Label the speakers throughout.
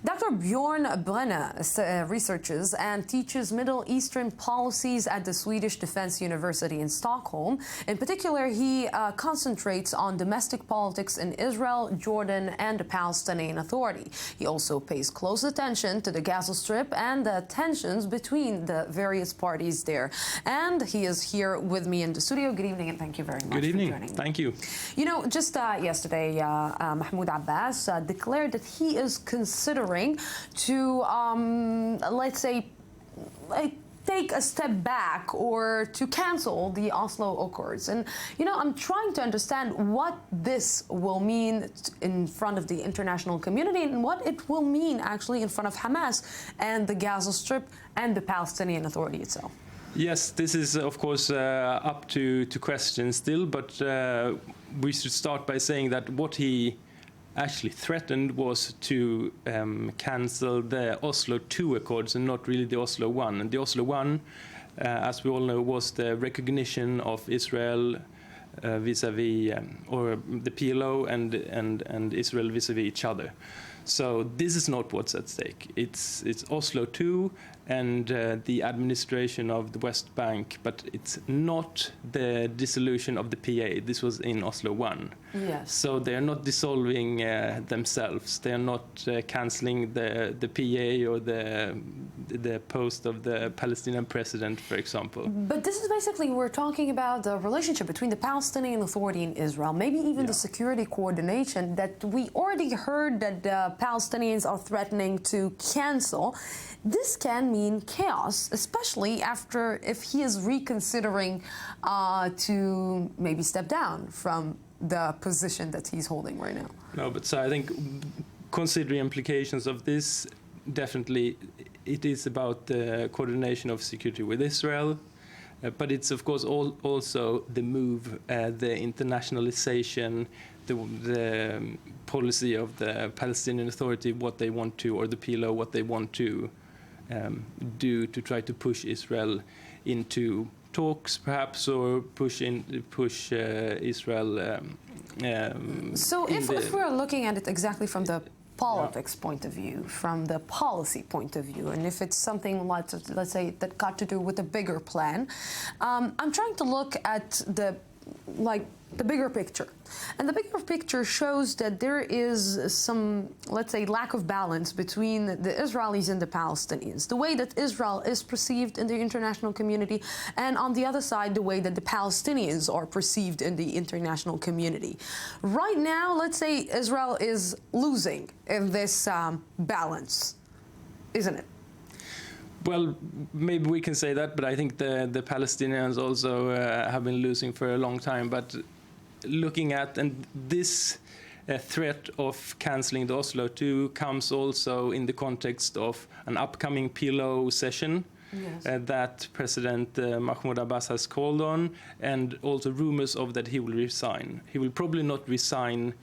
Speaker 1: Dr. Bjorn Brenner researches and teaches Middle Eastern policies at the Swedish Defense University in Stockholm. In particular, he concentrates on domestic politics in Israel, Jordan, and the Palestinian Authority. He also pays close attention to the Gaza Strip and the tensions between the various parties there. And he is here with me in the studio. Good evening, and thank you very much
Speaker 2: for joining me.
Speaker 1: Thank you. You know, just yesterday, Mahmoud Abbas declared that he is considering to, let's say, take a step back or to cancel the Oslo Accords. And, you know, I'm trying to understand what this will mean in front of the international community and what it will mean actually in front of Hamas and the Gaza Strip and the Palestinian Authority itself.
Speaker 2: Yes, this is, of course, up to question still, but we should start by saying that what he actually threatened was to cancel the Oslo II Accords and not really the Oslo I. And the Oslo I, as we all know, was the recognition of Israel vis-a-vis, or the PLO and Israel vis-a-vis each other. So this is not what's at stake. It's Oslo II and the administration of the West Bank, but it's not the dissolution of the PA. This was in Oslo I.
Speaker 1: Yes.
Speaker 2: So they are not dissolving themselves. They are not canceling the PA or the post of the Palestinian president, for example.
Speaker 1: But this is basically, we're talking about the relationship between the Palestinian Authority and Israel, maybe even the security coordination that we already heard that the Palestinians are threatening to cancel. This can mean chaos, especially after if he is reconsidering to maybe step down from the position that he's holding right now.
Speaker 2: No, but so I think considering implications of this, definitely it is about the coordination of security with Israel, but it's of course also the move, the internationalization, the policy of the Palestinian Authority, what they want to, or the PLO, what they want to do to try to push Israel into talks, perhaps, or push Israel.
Speaker 1: So if we're looking at it exactly from the politics point of view, from the policy point of view, and if it's something like, let's say, that got to do with a bigger plan, I'm trying to look at the bigger picture. And the bigger picture shows that there is some, let's say, lack of balance between the Israelis and the Palestinians. The way that Israel is perceived in the international community, and on the other side, the way that the Palestinians are perceived in the international community. Right now, let's say Israel is losing in this balance, isn't it?
Speaker 2: Well, maybe we can say that, but I think the Palestinians also have been losing for a long time. But looking at, and this threat of cancelling the Oslo II comes also in the context of an upcoming PLO session.
Speaker 1: Yes.
Speaker 2: That President Mahmoud Abbas has called on, and also rumors of that he will resign. He will probably not resign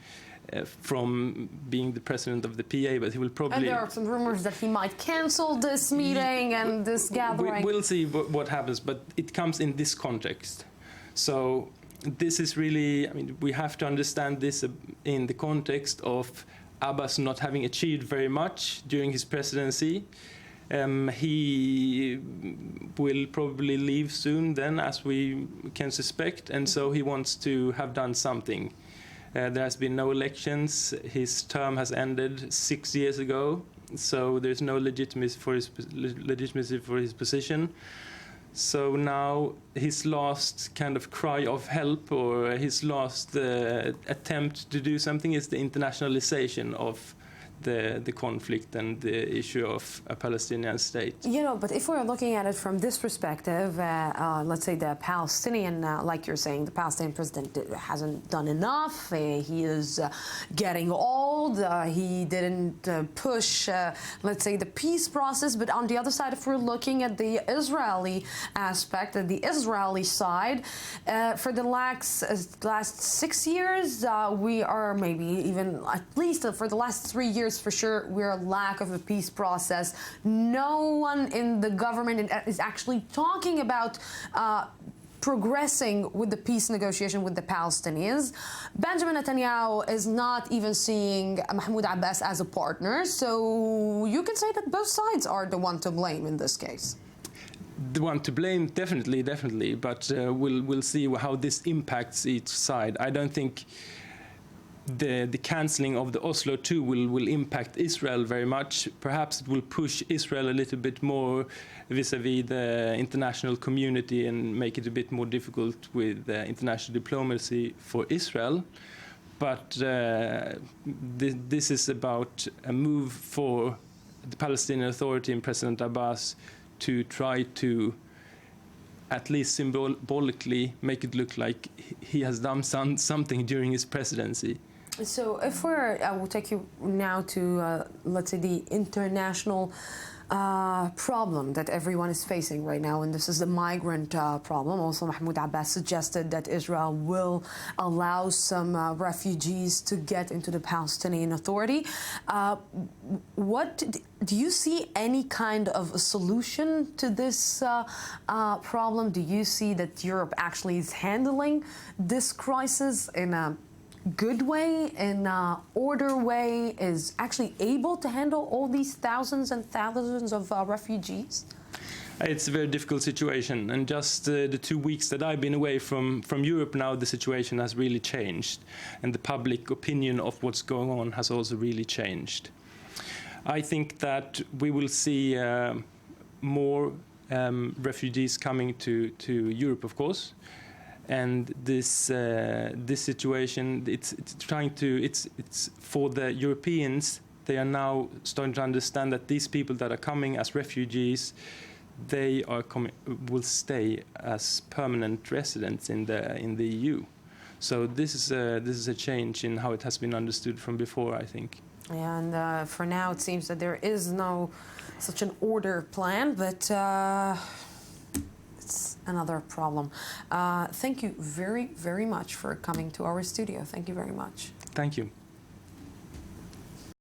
Speaker 2: from being the president of the PA, but he will probably...
Speaker 1: And there are some rumors that he might cancel this meeting and this gathering.
Speaker 2: We'll see what happens, but it comes in this context. So this is really, I mean, we have to understand this in the context of Abbas not having achieved very much during his presidency. He will probably leave soon then, as we can suspect, and so he wants to have done something. There has been no elections. His term has ended 6 years ago, so there's no legitimacy for his position. So now his last kind of cry of help, or his last attempt to do something, is the internationalization of the conflict and the issue of a Palestinian state.
Speaker 1: You know, but if we're looking at it from this perspective, let's say the Palestinian, like you're saying, the Palestinian president hasn't done enough. He is getting old. He didn't push, let's say, the peace process. But on the other side, if we're looking at the Israeli aspect, the Israeli side, for the last 6 years, we are maybe even at least for the last 3 years, for sure, we're a lack of a peace process. No one in the government is actually talking about progressing with the peace negotiation with the Palestinians. Benjamin Netanyahu is not even seeing Mahmoud Abbas as a partner, so you can say that both sides are the one to blame in this case.
Speaker 2: The one to blame, definitely, but we'll see how this impacts each side. I don't think the cancelling of the Oslo II will impact Israel very much. Perhaps it will push Israel a little bit more vis-à-vis the international community and make it a bit more difficult with international diplomacy for Israel. But this is about a move for the Palestinian Authority and President Abbas to try to at least symbolically make it look like he has done something during his presidency.
Speaker 1: So if I will take you now to, let's say, the international problem that everyone is facing right now, and this is the migrant problem. Also, Mahmoud Abbas suggested that Israel will allow some refugees to get into the Palestinian Authority. Do you see any kind of a solution to this problem? Do you see that Europe actually is handling this crisis in a good way, in an order way, is actually able to handle all these thousands and thousands of refugees?
Speaker 2: It's a very difficult situation, and just the 2 weeks that I've been away from Europe now, the situation has really changed, and the public opinion of what's going on has also really changed. I think that we will see more refugees coming to Europe, of course. And this situation, it's for the Europeans. They are now starting to understand that these people that are coming as refugees, they will stay as permanent residents in the EU. So this is a change in how it has been understood from before, I think.
Speaker 1: And for now, it seems that there is no such an order plan, but. It's another problem. Thank you very, very much for coming to our studio. Thank you very much.
Speaker 2: Thank you.